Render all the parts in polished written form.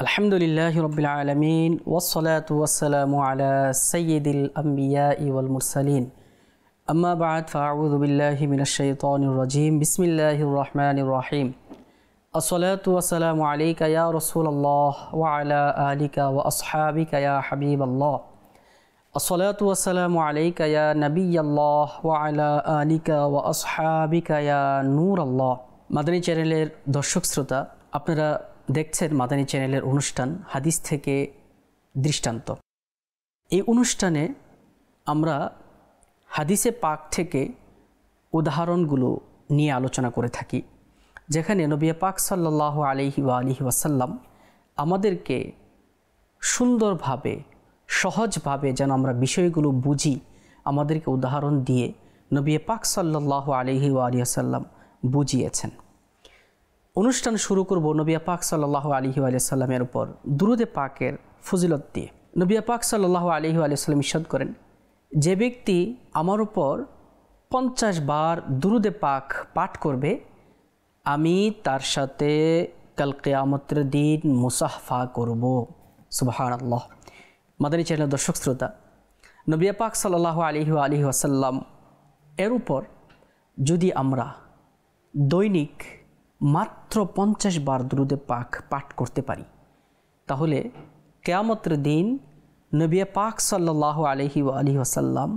আলহামদুলিল্লাহি রাব্বিল আলামিন ওয়াসসালাতু ওয়াসসালামু আলা সাইয়্যিদিল আমবিয়াই ওয়াল মুরসালিন আম্মা বা'দ ফাআউযু বিল্লাহি মিনাশ শাইতানির রাজীম বিসমিল্লাহির রহমানির রহিম আসসালাতু ওয়াসসালামু আলাইকা ইয়া রাসূলুল্লাহ ওয়া আলা আলিকা ওয়া আসহাবিকা ইয়া হাবিবাল্লাহ আসসালাতু ওয়াসসালামু আলাইকা ইয়া নাবিয়াল্লাহ ওয়া আলা আলিকা ওয়া আসহাবিকা ইয়া নূরাল্লাহ। মাদানী চ্যানেলের দর্শক শ্রোতা, আপনারা দেখছেন মাদানী চ্যানেলের অনুষ্ঠান হাদিস থেকে দৃষ্টান্ত। এই অনুষ্ঠানে আমরা হাদিসে পাক থেকে উদাহরণগুলো নিয়ে আলোচনা করে থাকি, যেখানে নবী পাক সাল্লাল্লাহু আলাইহি ওয়া আলিহি ওয়াসাল্লাম আমাদেরকে সুন্দরভাবে সহজভাবে যেন আমরা বিষয়গুলো বুঝি, আমাদেরকে উদাহরণ দিয়ে নবী পাক সাল্লাল্লাহু আলাইহি ওয়া আলিহি ওয়াসাল্লাম বুঝিয়েছেন। অনুষ্ঠান শুরু করব নবী পাক সাল্লাল্লাহু আলাইহি ওয়া সাল্লামের উপর দুরূদে পাকের ফজিলত দিয়ে। নবী পাক সাল্লাল্লাহু আলাইহি ওয়া সাল্লাম ইরশাদ করেন, যে ব্যক্তি আমার উপর 50 বার দুরূদে পাক পাঠ করবে, আমি তার সাথে কাল কিয়ামতের দিন মুসাফা করব। সুবহানাল্লাহ। মাদানী চ্যানেলের দর্শক শ্রোতা, নবী পাক সাল্লাল্লাহু আলাইহি ওয়া সাল্লাম এর উপর যদি আমরা দৈনিক মাত্র 50 বার দুরূদে পাক পাঠ করতে পারি, তাহলে কিয়ামতের দিন নবী পাক সাল্লাল্লাহু আলাইহি ওয়া সাল্লাম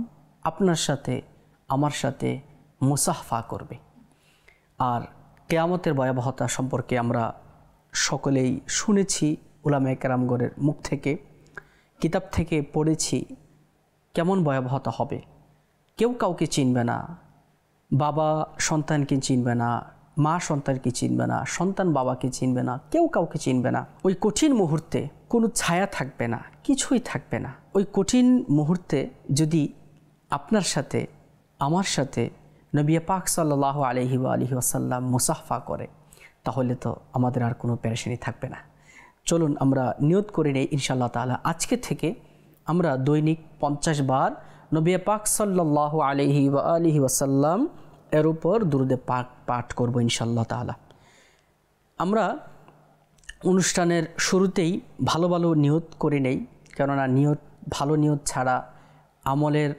আপনার সাথে আমার সাথে মুসাফা করবে। আর কিয়ামতের ভয়াবহতা সম্পর্কে আমরা সকলেই শুনেছি উলামায়ে কেরামগণের মুখ থেকে, কিতাব থেকে পড়েছি কেমন ভয়াবহতা হবে। কেউ কাউকে চিনবে না, বাবা সন্তানকে চিনবে না, মা সন্তানকে চিনবে না, সন্তান বাবাকে চিনবে না, কেউ কাউকে চিনবে না। ওই কঠিন মুহূর্তে কোনো ছায়া থাকবে না, কিছুই থাকবে না। ওই কঠিন মুহূর্তে যদি আপনার সাথে আমার সাথে নবী পাক সাল্লাল্লাহু আলাইহি ওয়াসাল্লাম মুসাফা করে, তাহলে তো আমাদের আর কোনো পেরেশানি থাকবে না। চলুন আমরা নিয়ত করে নেই ইনশাআল্লাহ তাআলা আজকে থেকে আমরা দৈনিক 50 বার নবী পাক সাল্লাল্লাহু আলাইহি ওয়াসাল্লাম এর উপর দুরূদে পাক পাঠ করব ইনশাআল্লাহ তাআলা। আমরা অনুষ্ঠানের শুরুতেই ভালো ভালো নিয়ত করে নেই, কেননা ভালো নিয়ত ছাড়া আমলের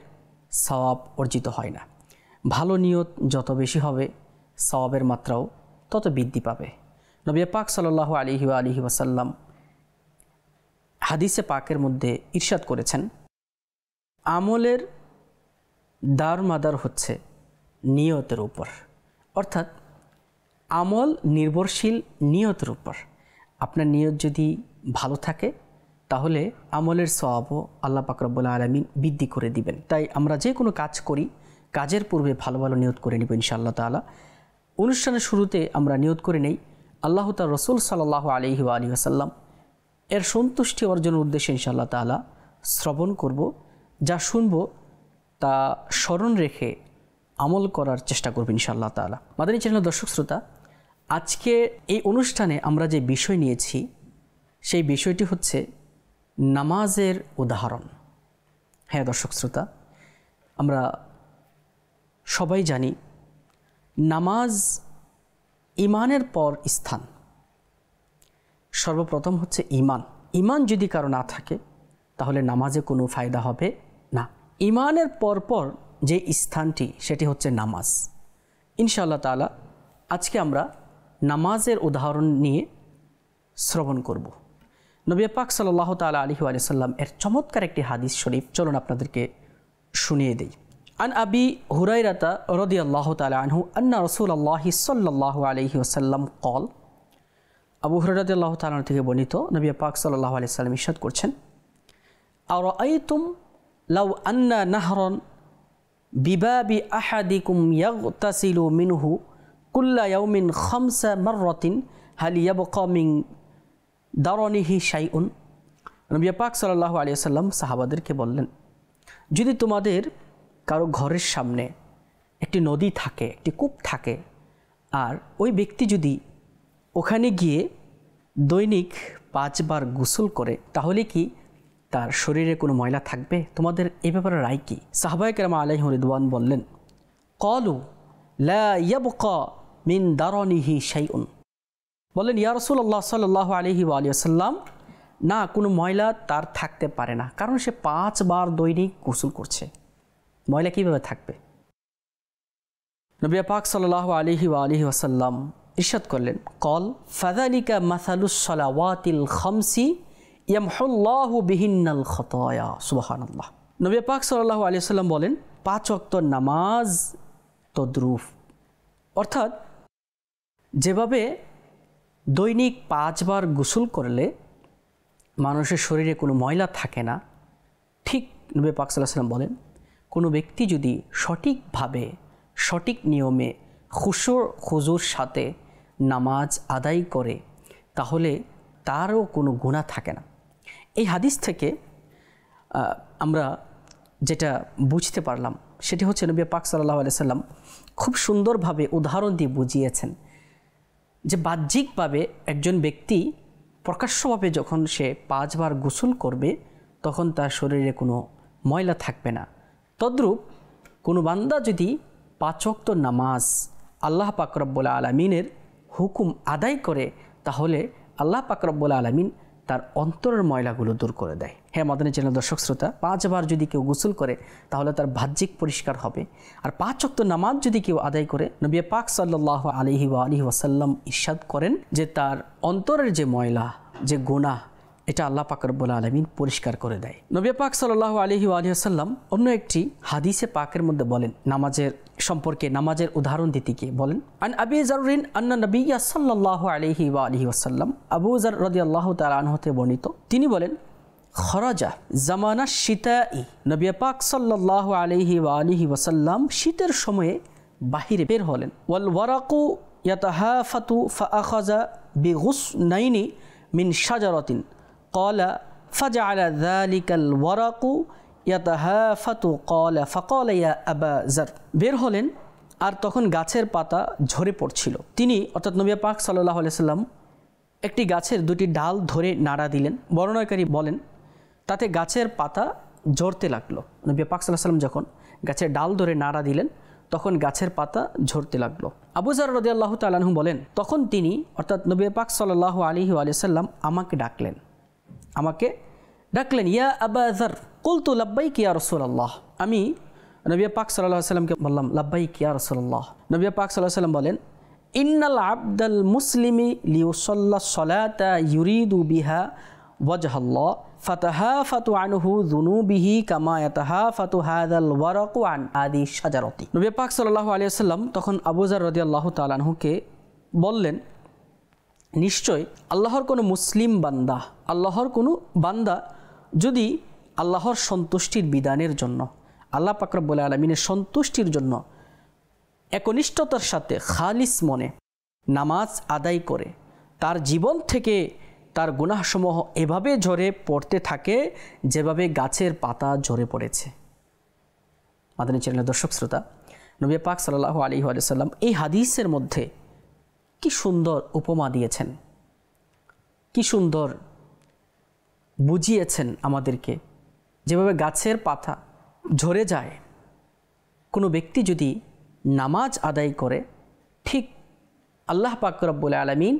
সওয়াব অর্জিত হয় না। ভালো নিয়ত যত বেশি হবে, সওয়াবের মাত্রাও তত বৃদ্ধি পাবে। নবী পাক সাল্লাল্লাহু আলাইহি ওয়াসাল্লাম হাদিসে পাকের মধ্যে ইরশাদ করেছেন, আমলের দারমাদার হচ্ছে নিয়তের উপর, অর্থাৎ আমল নির্ভরশীল নিয়তের উপর। আপনার নিয়ত যদি ভালো থাকে, তাহলে আমলের সওয়াবও আল্লাহ পাক রব্বুল আলামিন বৃদ্ধি করে দিবেন। তাই আমরা যে কোনো কাজ করি, কাজের পূর্বে ভালো ভালো নিয়ত করে নিব ইনশাআল্লাহ তাআলা। অনুষ্ঠানের শুরুতে আমরা নিয়ত করে নেই আল্লাহ তাআলা রাসূল সাল্লাল্লাহু আলাইহি ওয়াসাল্লাম এর সন্তুষ্টি অর্জনের উদ্দেশ্যে ইনশাআল্লাহ তাআলা শ্রবণ করব। যা শুনব তা স্মরণ রেখে আমল করার চেষ্টা করব ইনশাআল্লাহ তাআলা। মাদানী চ্যানেলের দর্শক শ্রোতা, আজকে এই অনুষ্ঠানে আমরা যে বিষয় নিয়েছি, সেই বিষয়টি হচ্ছে নামাজের উদাহরণ। হ্যাঁ দর্শক শ্রোতা, আমরা সবাই জানি নামাজ ইমানের পর স্থান। সর্বপ্রথম হচ্ছে ইমান। ইমান যদি কারো না থাকে, তাহলে নামাজে কোনো ফায়দা হবে না। ইমানের পর যে স্থানটি, সেটি হচ্ছে নামাজ। ইনশাআল্লাহ তাআলা আজকে আমরা নামাজের উদাহরণ নিয়ে শ্রবণ করব। নবী পাক সাল্লাল্লাহু তাআলা আলাইহি ওয়া সাল্লাম এর চমৎকার একটি হাদিস শরীফ চলুন আপনাদেরকে শুনিয়ে দেই। আন আবি হুরায়রাতা রাদিয়াল্লাহু তাআলা আনহু আন্না রাসূলুল্লাহি সাল্লাল্লাহু আলাইহি ওয়াসাল্লাম ক্বাল, আবু হুরায়রা রাদিয়াল্লাহু তাআলা থেকে বর্ণিত, নবী পাক সাল্লাল্লাহু আলাইহি ওয়াসাল্লাম ইরশাদ করছেন, আরাআইতুম লাউ আন্না নাহরান বিবাবি আহাদিকুম ইয়াগতাসিলু মিনহু কুল্লা ইয়াউমিন 5 মাররাতিন হাল ইয়াবকা মিন দারনিহি শাইউন। নবী পাক সাল্লাল্লাহু আলাইহি ওয়াসাল্লাম সাহাবাদেরকে বললেন, যদি তোমাদের কারো ঘরের সামনে একটি নদী থাকে, একটি কূপ থাকে, আর ওই ব্যক্তি যদি ওখানে গিয়ে দৈনিক 5 বার গোসল করে, তাহলে কি তার শরীরে কোনো ময়লা থাকবে? তোমাদের এই ব্যাপারে রায় কি? সাহাবায়ে কেরাম আলাইহিম রিদওয়ান বললেন, ক্বালু লা ইয়াবকা মিন দারনিহি শাইউন। বললেন, ইয়া রাসূলুল্লাহ সাল্লাল্লাহু আলাইহি ওয়া সাল্লাম, না, কোনো ময়লা তার থাকতে পারে না, কারণ সে 5 বার দৈনিক গোসল করছে। ময়লা কীভাবে থাকবে? নবী পাক সাল্লাল্লাহু আলাইহি ওয়া আলিহি ওয়াসাল্লাম ইরশাদ করলেন, কল ফাযালিকা মাসালুস সালাওয়াতিল খামসি ইয়ামহুল্লাহু বিহিন্নাল খাতায়া। সুবহানাল্লাহ। নবী পাক সাল্লাল্লাহু আলাইহি ওয়াসাল্লাম বলেন, 5 ওয়াক্ত নামাজ তদ্রূপ, অর্থাৎ যেভাবে দৈনিক 5 বার গোসল করলে মানুষের শরীরে কোনো ময়লা থাকে না, ঠিক নবী পাক সাল্লাল্লাহু আলাইহি ওয়াসাল্লাম বলেন, কোনো ব্যক্তি যদি সঠিকভাবে সঠিক নিয়মে খুজুর সাথে নামাজ আদায় করে তাহলে তারও কোনো গুনাহ থাকে না। এই হাদিস থেকে আমরা যেটা বুঝতে পারলাম সেটি হচ্ছে নবী পাক সাল্লাল্লাহু আলাইহি সাল্লাম খুব সুন্দরভাবে উদাহরণ দিয়ে বুঝিয়েছেন যে বাহ্যিকভাবে একজন ব্যক্তি প্রকাশ্যভাবে যখন সে 5 বার গোসল করবে তখন তার শরীরে কোনো ময়লা থাকবে না। তদ্রূপ কোনো বান্দা যদি 5 ওয়াক্ত নামাজ আল্লাহ পাক রব্বুল আলামিনের হুকুম আদায় করে তাহলে আল্লাহ পাক রব্বুল আলামিন তার অন্তরের ময়লাগুলো দূর করে দেয়। হ্যাঁ মাদানী চ্যানেল দর্শক শ্রোতা, 5 বার যদি কেউ গোসল করে তাহলে তার বাহ্যিক পরিষ্কার হবে। আর 5 ওয়াক্ত নামাজ যদি কেউ আদায় করে নবী পাক সাল্লাল্লাহু আলাইহি ওয়া আলিহি ওয়াসাল্লাম ইরশাদ করেন যে তার অন্তরের যে ময়লা, যে গুনাহ, এটা আল্লাহ পাক রব্বুল আলামিন পরিষ্কার করে দেয়। নবী পাক সাল্লাল্লাহু আলাইহি ওয়া আলিহি ওয়াসাল্লাম অন্য একটি হাদিসে পাকের মধ্যে বলেন, নামাজের সম্পর্কে, নামাজের উদাহরণ দিতে গিয়ে বলেন, আন আবি যাররিন আন্না নবিয়্যা সাল্লাল্লাহু আলাইহি ওয়া আলিহি ওয়াসাল্লাম, আবু যার রাদিয়াল্লাহু তাআলা আনহু হতে বর্ণিত, তিনি বলেন, খরাজা জামানা শিতাই, নবী পাক সাল্লাল্লাহু আলাইহি ওয়া আলিহি ওয়াসাল্লাম শীতের সময়ে বাহিরে বের হলেন। ওয়াল ওয়ারাকু ইয়াতাহাফাতু ফাআখাযা বিগুসনাইনি মিন শাজারাতিন ক্বালা ফাজআলা যালিকাল ওয়ারাকু ইয়াতাহাফাতু ক্বালা ফাকালা ইয়া আবা যার। বের হলেন আর তখন গাছের পাতা ঝরে পড়ছিল। তিনি অর্থাৎ নবী পাক সাল্লাল্লাহু আলাইহি ওয়াসাল্লাম একটি গাছের 2টি ডাল ধরে নাড়া দিলেন। বর্ণনাকারী বলেন তাতে গাছের পাতা ঝরতে লাগলো। নবী পাক সাল্লাল্লাহু আলাইহি ওয়াসাল্লাম যখন গাছের ডাল ধরে নাড়া দিলেন তখন গাছের পাতা ঝরতে লাগলো। আবু যার রাদিয়াল্লাহু তাআলা আনহু বলেন, তখন তিনি অর্থাৎ নবী পাক সাল্লাল্লাহু আলাইহি ওয়াসাল্লাম আমাকে ডাকলেন, ইয়া আবা যার, কুলতু লাব্বাইক ইয়া রাসূলুল্লাহ। আমি নবী পাক সাল্লাল্লাহু আলাইহি ওয়াসাল্লামকে বললাম, লাব্বাইক ইয়া রাসূলুল্লাহ। নবী পাক সাল্লাল্লাহু আলাইহি ওয়াসাল্লাম বলেন, ইন্নাল আবদাল মুসলিমি লিউসাল্লা সলাতা ইউরিদু বিহা ওয়াজহাল্লাহ ফাতাহাফাতু আনহু যুনুবিহি কামা ইয়াতাহাফাতু হাযাল ওয়ারাকু আন আদি শাজারাতি। নবী পাক সাল্লাল্লাহু আলাইহি ওয়াসাল্লাম তখন আবু যার রাদিয়াল্লাহু তাআলা আনহুকে বললেন, নিশ্চয় আল্লাহর কোনো মুসলিম বান্দা, আল্লাহর কোনো বান্দা যদি আল্লাহর সন্তুষ্টির বিধানের জন্য, আল্লাহ পাক রব্বুল আলামিনের সন্তুষ্টির জন্য একনিষ্ঠতার সাথে খালিস মনে নামাজ আদায় করে তার জীবন থেকে তার গুনাহসমূহ এভাবে ঝরে পড়তে থাকে যেভাবে গাছের পাতা ঝরে পড়েছে। মাদানী চ্যানেলের দর্শক শ্রোতা, নবী পাক সাল্লাল্লাহু আলাইহি ওয়াসাল্লাম এই হাদিসের মধ্যে কি সুন্দর উপমা দিয়েছেন, কি সুন্দর বুঝিয়েছেন আমাদেরকে। যেভাবে গাছের পাতা ঝরে যায় কোনো ব্যক্তি যদি নামাজ আদায় করে, ঠিক আল্লাহ পাক রব্বুল আলামিন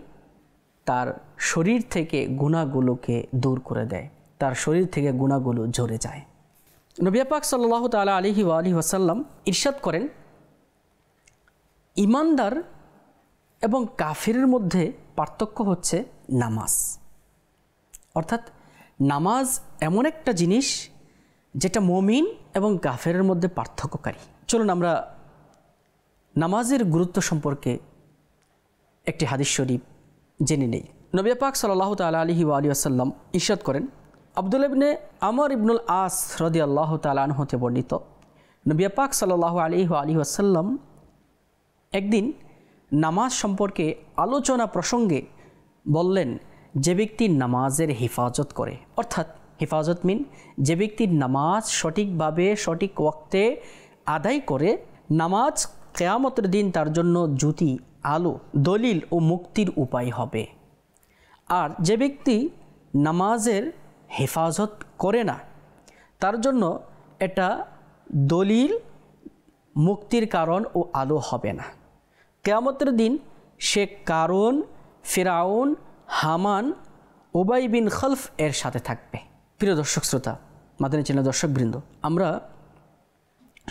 তার শরীর থেকে গুনাহগুলোকে দূর করে দেয়, তার শরীর থেকে গুনাহগুলো ঝরে যায়। নবী পাক সাল্লাল্লাহু তাআলা আলাইহি ওয়া আলিহি ওয়াসাল্লাম ইরশাদ করেন, ঈমানদার এবং কাফিরের মধ্যে পার্থক্য হচ্ছে নামাজ। অর্থাৎ নামাজ এমন একটা জিনিস যেটা মুমিন এবং কাফেরের মধ্যে পার্থক্যকারী। চলুন আমরা নামাজের গুরুত্ব সম্পর্কে একটি হাদিস শরীফ জেনে নেই। নবী পাক সাল্লাল্লাহু তাআলা আলাইহি ওয়া আলিহি ওয়াসাল্লাম ইরশাদ করেন, আব্দুল্লাহ ইবনে আমর ইবনুল আস রাদিয়াল্লাহু তাআলা আনহু হতে বর্ণিত, নবী পাক সাল্লাল্লাহু আলাইহি ওয়া আলিহি ওয়াসাল্লাম একদিন নামাজ সম্পর্কে আলোচনা প্রসঙ্গে বললেন, যে ব্যক্তি নামাজের হেফাজত করে, অর্থাৎ হেফাজত মিন যে ব্যক্তির নামাজ সঠিকভাবে সঠিক ওয়াক্তে আদায় করে, নামাজ কিয়ামতের দিন তার জন্য জ্যোতি, আলো, দলিল ও মুক্তির উপায় হবে। আর যে ব্যক্তি নামাজের হেফাজত করে না তার জন্য এটা দলিল, মুক্তির কারণ ও আলো হবে না। কিয়ামতের দিন সে কারণ, ফিরাউন, হামান উবাই বিন খালফ এর সাথে থাকবে। প্রিয় দর্শক শ্রোতা, মাদানী চ্যানেল দর্শকবৃন্দ, আমরা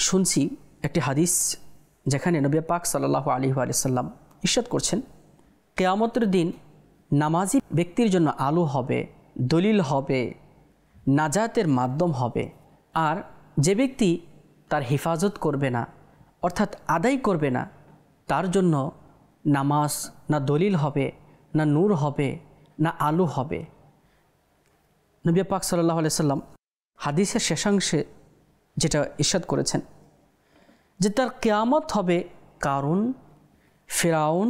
শুনছি একটি হাদিস যেখানে নবী পাক সাল্লাল্লাহু আলাইহি ওয়া সাল্লাম ইরশাদ করছেন, কিয়ামতের দিন নামাজি ব্যক্তির জন্য আলো হবে, দলিল হবে, নাজাতের মাধ্যম হবে। আর যে ব্যক্তি তার হেফাজত করবে না, অর্থাৎ আদায় করবে না, তার জন্য নামাজ না দলিল হবে, না নূর হবে, না আলো হবে। নবী পাক সাল্লাল্লাহু আলাইহি সাল্লাম হাদিসের শেষাংশে যেটা ইরশাদ করেছেন যে তার কিয়ামত হবে কারুন, ফিরাউন,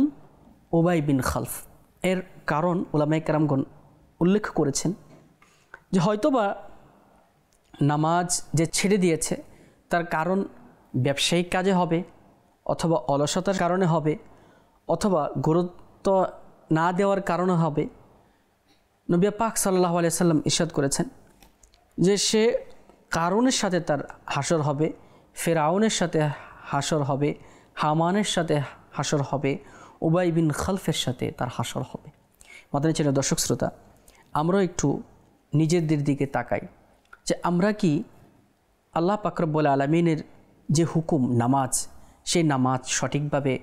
উবাই বিন খালফ। এর কারণ উলামায়ে কেরামগণ উল্লেখ করেছেন যে হয়তোবা নামাজ যে ছেড়ে দিয়েছে তার কারণ ব্যবসায়িক কাজে হবে, অথবা অলসতার কারণে হবে, অথবা গুরুত্ব না দেওয়ার কারণে হবে। নবী পাক সাল্লাল্লাহু আলাইহি সাল্লাম ইরশাদ করেছেন যে সে কারণের সাথে তার হাসর হবে, ফেরাউনের সাথে হাসর হবে, হামানের সাথে হাসর হবে, উবাই বিন খালফের সাথে তার হাসর হবে। মাদানী চ্যানেল দর্শক শ্রোতা, আমরা একটু নিজেদের দিকে তাকাই যে আমরা কি আল্লাহ পাক রব্বুল আলামিনের যে হুকুম নামাজ, সেই নামাজ সঠিকভাবে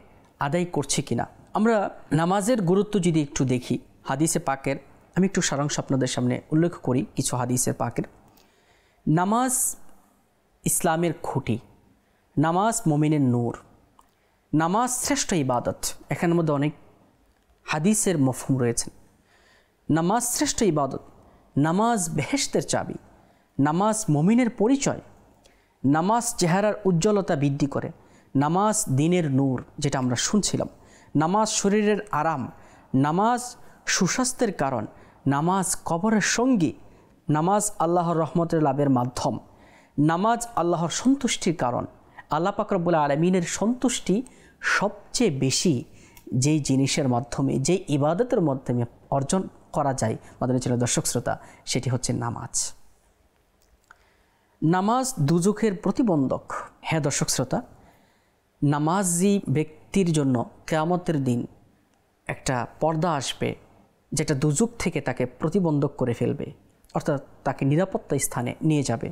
আদায় করছি কিনা। আমরা নামাজের গুরুত্ব যদি একটু দেখি, হাদিসে পাকের আমি একটু সারাংশ আপনাদের সামনে উল্লেখ করি কিছু হাদিসের পাকের। নামাজ ইসলামের খুঁটি, নামাজ মুমিনের নূর, নামাজ শ্রেষ্ঠ ইবাদত। এখানের মধ্যে অনেক হাদিসের মফহুম রয়েছে। নামাজ শ্রেষ্ঠ ইবাদত, নামাজ বেহেশতের চাবি, নামাজ মুমিনের পরিচয়, নামাজ চেহারার উজ্জ্বলতা বৃদ্ধি করে, নামাজ দিনের নূর যেটা আমরা শুনছিলাম, নামাজ শরীরের আরাম, নামাজ সুস্বাস্থ্যের কারণ, নামাজ কবরের সঙ্গী, নামাজ আল্লাহর রহমতের লাভের মাধ্যম, নামাজ আল্লাহর সন্তুষ্টির কারণ। আল্লাহ পাক রব্বুল আলামিনের সন্তুষ্টি সবচেয়ে বেশি যেই জিনিসের মাধ্যমে, যেই ইবাদতের মাধ্যমে অর্জন করা যায় মাদানী চ্যানেল দর্শক শ্রোতা, সেটি হচ্ছে নামাজ। নামাজ দুজখের প্রতিবন্ধক। হ্যাঁ দর্শক শ্রোতা, নামাজি ব্যক্তির জন্য কিয়ামতের দিন একটা পর্দা আসবে যেটা দুজখ থেকে তাকে প্রতিবন্ধক করে ফেলবে, অর্থাৎ তাকে নিরাপত্তা স্থানে নিয়ে যাবে।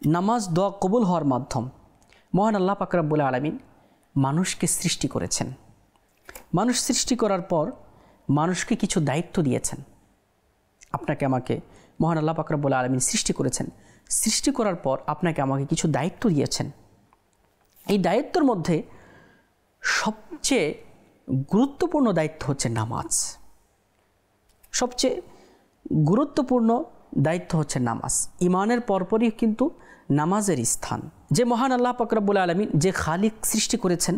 নামাজ দোয়া কবুল হওয়ার মাধ্যম। মহান আল্লাহ পাক রব্বুল আলামিন মানুষকে সৃষ্টি করেছেন। মানুষ সৃষ্টি করার পর মানুষকে কিছু দায়িত্ব দিয়েছেন। আপনাকে আমাকে মহান আল্লাহ পাক রব্বুল আলামিন সৃষ্টি করেছেন। সৃষ্টি করার পর আপনাকে আমাকে কিছু দায়িত্ব দিয়েছেন। এই দায়িত্বের মধ্যে সবচেয়ে গুরুত্বপূর্ণ দায়িত্ব হচ্ছে নামাজ। সবচেয়ে গুরুত্বপূর্ণ দায়িত্ব হচ্ছে নামাজ। ইমানের পরপরই কিন্তু নামাজের স্থান। যে মহান আল্লাহ পাক রব্বুল আলামিন, যে খালিক সৃষ্টি করেছেন,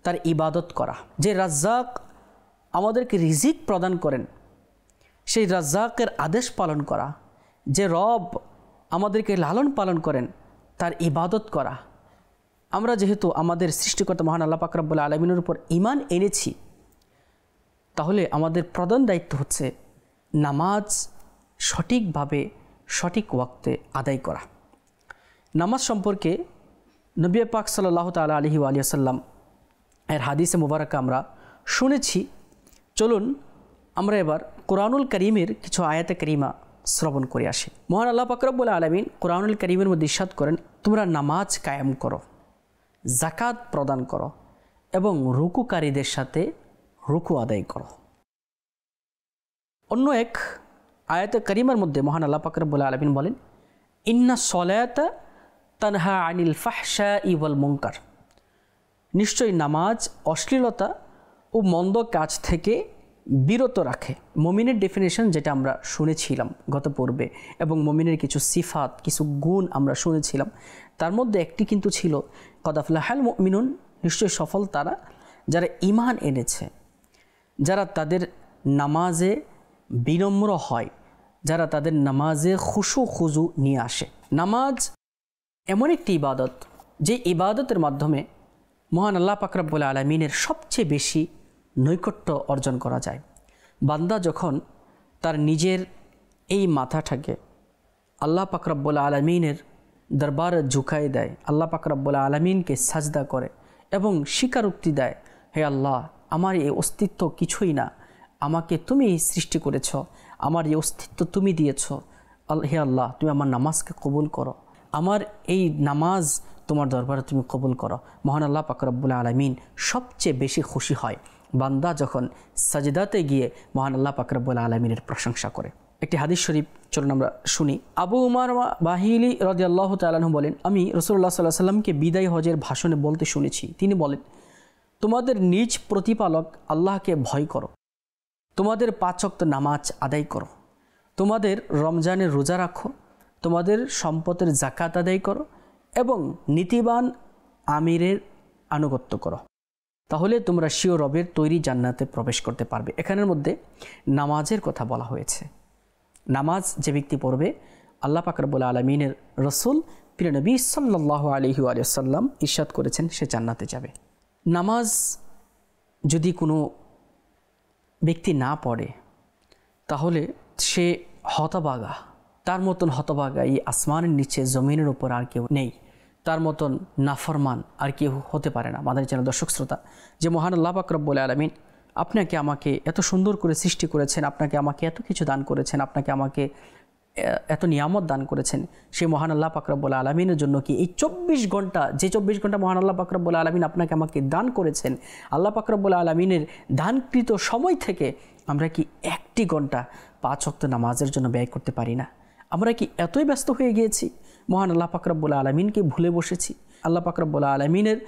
তার ইবাদত করা, যে রাজ্জাক আমাদেরকে রিজিক প্রদান করেন, সেই রাজ্জাকের আদেশ পালন করা, যে রব আমাদেরকে লালন পালন করেন, তার ইবাদত করা। আমরা যেহেতু আমাদের সৃষ্টিকর্তা মহান আল্লাহ পাক রব্বুল আলামিনের উপর ঈমান এনেছি, তাহলে আমাদের প্রধান দায়িত্ব হচ্ছে নামাজ সঠিকভাবে সঠিক ওয়াক্তে আদায় করা। নামাজ সম্পর্কে নবী পাক সাল্লাল্লাহু তাআলা আলাইহি ওয়া সাল্লাম এর হাদিসে মুবারাকা আমরা শুনেছি। চলুন আমরা এবার কোরআনুল কারীমের কিছু আয়াতে কারিমা শ্রবণ করে আসি। মহান আল্লাহ পাক রব্বুল আলামিন কোরআনুল কারীমের মধ্যে ইরশাদ করেন, তোমরা নামাজ কায়েম করো, যাকাত প্রদান করো এবং রুকুকারীদের সাথে রুকু আদায় করো। অন্য এক আয়াতে কারিমার মধ্যে মহান আল্লাহ পাক রব্বুল আলামিন বলেন, ইন্না সলাতা তানহা আনিল ফাহশাই ওয়াল মুনকার। নিশ্চয়ই নামাজ অশ্লীলতা ও মন্দ কাজ থেকে বিরত রাখে। মুমিনের ডেফিনেশন যেটা আমরা শুনেছিলাম গত পর্বে, এবং মুমিনের কিছু সিফাত, কিছু গুণ আমরা শুনেছিলাম। তার মধ্যে একটি কিন্তু ছিল কদ আফলাহাল মুমিনুন, নিশ্চয়ই সফল তারা যারা ঈমান এনেছে, যারা তাদের নামাজে বিনম্র হয়, যারা তাদের নামাজে খুশু খুজু নিয়ে আসে। নামাজ এমন একটি ইবাদত, যে ইবাদতের মাধ্যমে মহান আল্লাহ পাক রব্বুল আলামিনের সবচেয়ে বেশি নৈকট্য অর্জন করা যায়। বান্দা যখন তার নিজের এই মাথাটাকে আল্লাহ পাক রব্বুল আলামিনের দরবারে ঝুঁকাই দেয়, আল্লাহ পাক রব্বুল আলামিনকে সাজদা করে এবং স্বীকারোক্তি দেয়, হে আল্লাহ, আমার এই অস্তিত্ব কিছুই না, আমাকে তুমি সৃষ্টি করেছ, আমার এই অস্তিত্ব তুমি দিয়েছ, হে আল্লাহ তুমি আমার নামাজকে কবুল করো, আমার এই নামাজ তোমার দরবারে তুমি কবুল করো। মহান আল্লাহ পাক রব্বুল আলামিন সবচেয়ে বেশি খুশি হয় বান্দা যখন সাজদাতে গিয়ে মহান আল্লাহ পাক রব্বুল আলামিনের প্রশংসা করে। একটি হাদিস শরীফ চলুন আমরা শুনি। আবু উমামা বাহিলি রাদিয়াল্লাহু তাআলা আনহু বলেন, আমি রাসূলুল্লাহ সাল্লাল্লাহু আলাইহি ওয়াসাল্লামকে বিদায় হজের ভাষণে বলতে শুনেছি, তিনি বলেন, তোমাদের নিজ প্রতিপালক আল্লাহকে ভয় করো, তোমাদের 5 ওয়াক্ত নামাজ আদায় করো, তোমাদের রমজানের রোজা রাখো, তোমাদের সম্পদের যাকাত আদায় করো এবং নীতিবান আমিরের আনুগত্য করো, তাহলে তোমরা স্বীয় রবের তৈরি জান্নাতে প্রবেশ করতে পারবে। এখানের মধ্যে নামাজের কথা বলা হয়েছে। নামাজ যে ব্যক্তি পড়বে, আল্লাহ পাক রব্বুল আলামিনের রাসূল প্রিয় নবী সাল্লাল্লাহু আলাইহি ওয়াসাল্লাম ইরশাদ করেছেন সে জান্নাতে যাবে। নামাজ যদি কোনো ব্যক্তি না পড়ে তাহলে সে হতভাগা, তার মতন হতভাগা এই আসমানের নিচে জমিনের উপর আর কেউ নেই, তার মতন নাফরমান আর কেউ হতে পারে না। মাদানী চ্যানেল দর্শক শ্রোতা, যে মহান আল্লাহ পাক রব্বুল আলামিন আপনাকে আমাকে এত সুন্দর করে সৃষ্টি করেছেন, আপনাকে আমাকে এত কিছু দান করেছেন, আপনাকে আমাকে এত নিয়ামত দান করেছেন, সেই মহান আল্লাহ পাক রব্বুল আলামিনের জন্য কি এই 24 ঘন্টা, যে 24 ঘন্টা মহান আল্লাহ পাক রব্বুল আলামিন আপনাকে আমাকে দান করেছেন, আল্লাহ পাক রব্বুল আলামিনের দানকৃত সময় থেকে আমরা কি 1টি ঘন্টা 5 ওয়াক্ত নামাজের জন্য ব্যয় করতে পারি না? আমরা কি এতই ব্যস্ত হয়ে গিয়েছি, মহান আল্লাহ পাক রব্বুল আলামিনকে ভুলে বসেছি, আল্লাহ পাক রব্বুল আলামিনের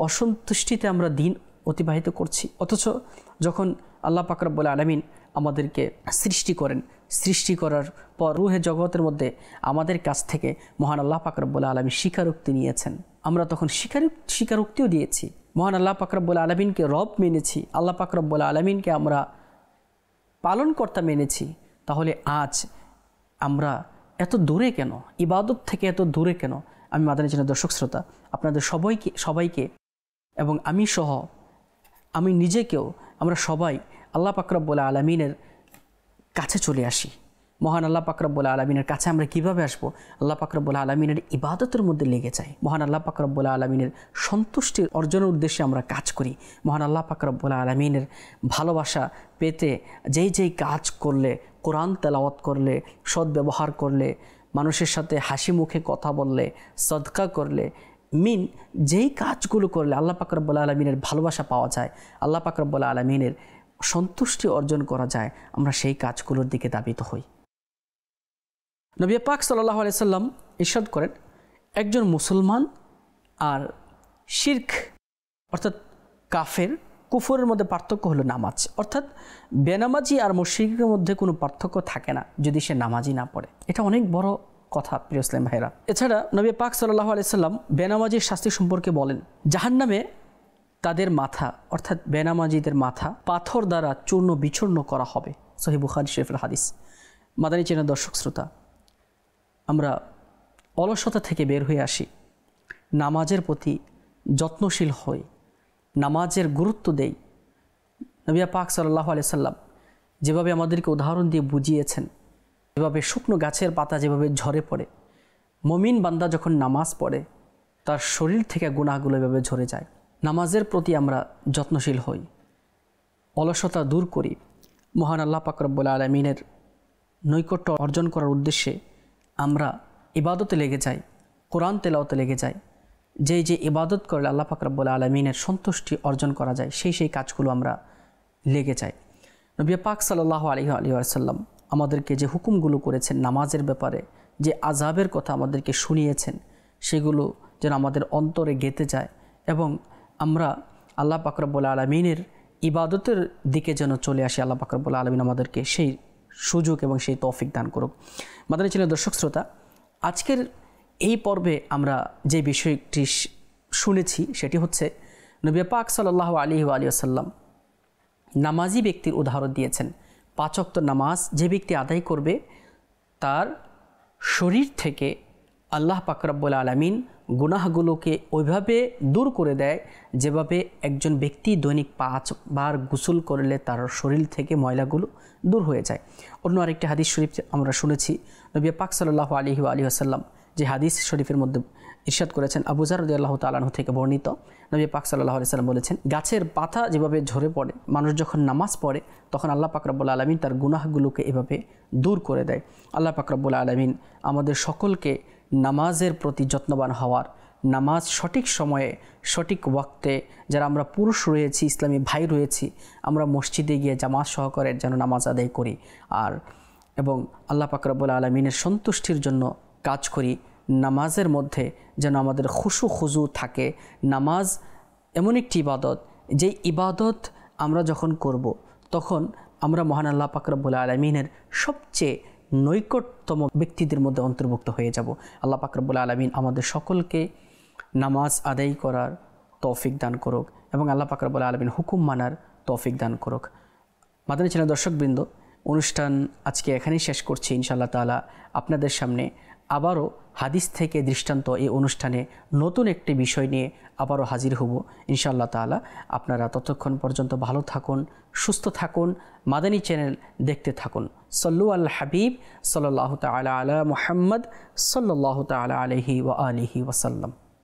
অসন্তুষ্টিতে আমরা দিন অতিবাহিত করছি? অথচ যখন আল্লাহ পাক রব্বুল আলামিন আমাদেরকে সৃষ্টি করেন, সৃষ্টি করার পর রুহে জগতের মধ্যে আমাদের কাছ থেকে মহান আল্লাহ পাক রব্বুল আলামিন স্বীকারোক্তি নিয়েছেন, আমরা তখন স্বীকারোক্তিও দিয়েছি, মহান আল্লাহ পাক রব্বুল আলামিনকে রব মেনেছি, আল্লাহ পাক রব্বুল আলামিনকে আমরা পালনকর্তা মেনেছি, তাহলে আজ আমরা এত দূরে কেন, ইবাদত থেকে এত দূরে কেন? আমি মাদানী চ্যানেল দর্শক শ্রোতা আপনাদের সবাইকে এবং আমি সহ আমি নিজেকেও, আমরা সবাই আল্লাহ পাক রব্বুল আলামিনের কাছে চলে আসি। মহান আল্লাহ পাক রব্বুল আলামিনের কাছে আমরা কিভাবে আসব? আল্লাহ পাক রব্বুল আলামিনের ইবাদতের মধ্যে লেগে যাই, মহান আল্লাহ পাক রব্বুল আলামিনের সন্তুষ্টি অর্জনের উদ্দেশ্যে আমরা কাজ করি। মহান আল্লাহ পাক রব্বুল আলামিনের ভালোবাসা পেতে যেই কাজ করলে, কোরআন তেলাওয়াত করলে, সদ্ব্যবহার করলে, মানুষের সাথে হাসি মুখে কথা বললে, সদকা করলে, যেই কাজগুলো করলে আল্লাহ পাক রব্বুল আলামিনের ভালোবাসা পাওয়া যায়, আল্লাহ পাক রব্বুল আলামিনের সন্তুষ্টি অর্জন করা যায়, আমরা সেই কাজগুলোর দিকে ধাবিত হই। নবী পাক সাল্লাল্লাহু আলাইহি সাল্লাম ইরশাদ করেন, একজন মুসলমান আর শিরক অর্থাৎ কাফের, কুফরের মধ্যে পার্থক্য হলো নামাজ। অর্থাৎ বেনামাজি আর মুশরিকের মধ্যে কোনো পার্থক্য থাকে না যদি সে নামাজি না পড়ে। এটা অনেক বড় কথা প্রিয় ইসলাম ভাইরা। এছাড়া নবী পাক সাল্লাল্লাহু আলাইহি সাল্লাম বেনামাজির শাস্তি সম্পর্কে বলেন, জাহান্নামে তাদের মাথা অর্থাৎ বেনামাজিদের মাথা পাথর দ্বারা চূর্ণ বিচূর্ণ করা হবে। সহিহ বুখারী শরীফের হাদিস। মাদানী চ্যানেল দর্শক শ্রোতা, আমরা অলসতা থেকে বের হয়ে আসি, নামাজের প্রতি যত্নশীল হই, নামাজের গুরুত্ব দেই। নবী পাক সাল্লাল্লাহু আলাইহি সাল্লাম যেভাবে আমাদেরকে উদাহরণ দিয়ে বুঝিয়েছেন, যেভাবে শুকনো গাছের পাতা যেভাবে ঝরে পড়ে, মুমিন বান্দা যখন নামাজ পড়ে তার শরীর থেকে গুনাহগুলো এভাবে ঝরে যায়। নামাজের প্রতি আমরা যত্নশীল হই, অলসতা দূর করি, মহান আল্লাহ পাক রব্বুল আলামিনের নৈকট্য অর্জন করার উদ্দেশ্যে আমরা ইবাদতে লেগে যাই, কোরআন তেলাওয়াতে লেগে যাই। যে ইবাদত করলে আল্লাহ পাক রব্বুল আলামিনের সন্তুষ্টি অর্জন করা যায়, সেই কাজগুলো আমরা লেগে যাই। নবী পাক সাল্লাল্লাহু আলাইহি ওয়াসাল্লাম আমাদেরকে যে হুকুমগুলো করেছেন নামাজের ব্যাপারে, যে আযাবের কথা আমাদেরকে শুনিয়েছেন, সেগুলো যেন আমাদের অন্তরে গেঁথে যায় এবং আমরা আল্লাহ পাক রব্বুল আলামিনের ইবাদতের দিকে যেন চলে আসি। আল্লাহ পাক রব্বুল আলামিন আমাদেরকে সেই সুযোগ এবং সেই তৌফিক দান করুক। মাদানী চ্যানেল দর্শক শ্রোতা, আজকের এই পর্বে আমরা যে বিষয়টি শুনেছি সেটি হচ্ছে নবী পাক সাল্লাল্লাহু আলাইহি ওয়াসাল্লাম নামাজি ব্যক্তির উদাহরণ দিয়েছেন। 5 ওয়াক্ত নামাজ যে ব্যক্তি আদায় করবে তার শরীর থেকে আল্লাহ পাক রব্বুল আলামিন গুনাহগুলোকে ওইভাবে দূর করে দেয় যেভাবে একজন ব্যক্তি দৈনিক 5 বার গোসল করলে তার শরীর থেকে ময়লাগুলো দূর হয়ে যায়। অন্য আরেকটি হাদিস শরীফ আমরা শুনেছি, নবী পাক সাল্লাল্লাহু আলাইহি ওয়াসাল্লাম যে হাদিস শরীফের মধ্যে ইরশাদ করেছেন, আবু যর রাদিয়াল্লাহু তাআলা আনহু থেকে বর্ণিত, নবী পাক সাল্লাল্লাহু আলাইহি সাল্লাম বলেছেন, গাছের পাতা যেভাবে ঝরে পড়ে, মানুষ যখন নামাজ পড়ে তখন আল্লাহ পাক রব্বুল আলামিন তার গুনাহগুলোকে এভাবে দূর করে দেয়। আল্লাহ পাক রব্বুল আলামিন আমাদের সকলকে নামাজের প্রতি যত্নবান হওয়ার, নামাজ সঠিক সময়ে সঠিক ওয়াক্তে, যারা আমরা পুরুষ রয়েছি, ইসলামী ভাই রয়েছি, আমরা মসজিদে গিয়ে জামাত সহকারে যেন নামাজ আদায় করি এবং আল্লাহ পাক রব্বুল আলামিনের সন্তুষ্টির জন্য কাজ করি। নামাজের মধ্যে যেন আমাদের খুশু খুজু থাকে। নামাজ এমন একটি ইবাদত, যেই ইবাদত আমরা যখন করব তখন আমরা মহান আল্লাহ পাক রব্বুল আলামিনের সবচেয়ে নৈকটতম ব্যক্তিদের মধ্যে অন্তর্ভুক্ত হয়ে যাব। আল্লাহ পাক রব্বুল আলামিন আমাদের সকলকে নামাজ আদায় করার তৌফিক দান করুক এবং আল্লাহ পাক রব্বুল আলামিন হুকুম মানার তৌফিক দান করুক। মাদানী চ্যানেল দর্শকবৃন্দ, অনুষ্ঠান আজকে এখানেই শেষ করছি। ইনশাআল্লাহ তাআলা আপনাদের সামনে আবারও হাদিস থেকে দৃষ্টান্ত এই অনুষ্ঠানে নতুন একটি বিষয় নিয়ে আবারও হাজির হব ইনশাআল্লাহ তাআলা। আপনারা ততক্ষণ পর্যন্ত ভালো থাকুন, সুস্থ থাকুন, মাদানী চ্যানেল দেখতে থাকুন। সল্লু আল হাবিব সাল্লাল্লাহু তাআলা আলা মুহাম্মদ সাল্লাল্লাহু তাআলা আলাইহি ওয়া আলিহি ওয়াসাল্লাম।